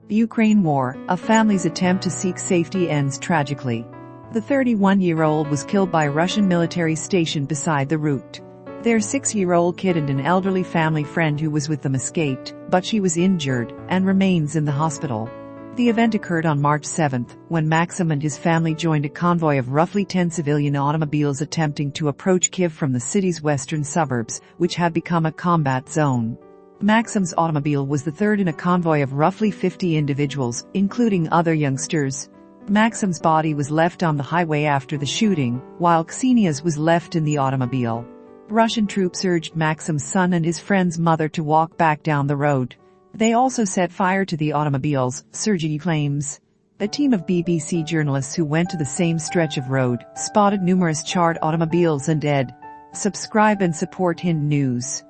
The Ukraine war, a family's attempt to seek safety ends tragically. The 31-year-old was killed by Russian military stationed beside the route. Their 6-year-old kid and an elderly family friend who was with them escaped, but she was injured and remains in the hospital. The event occurred on March 7, when Maksim and his family joined a convoy of roughly 10 civilian automobiles attempting to approach Kyiv from the city's western suburbs, which had become a combat zone. Maksim's automobile was the third in a convoy of roughly 50 individuals, including other youngsters. Maksim's body was left on the highway after the shooting, while Ksenia's was left in the automobile. Russian troops urged Maksim's son and his friend's mother to walk back down the road. They also set fire to the automobiles, Sergei claims. A team of BBC journalists who went to the same stretch of road spotted numerous charred automobiles and dead. Subscribe and support Hind News.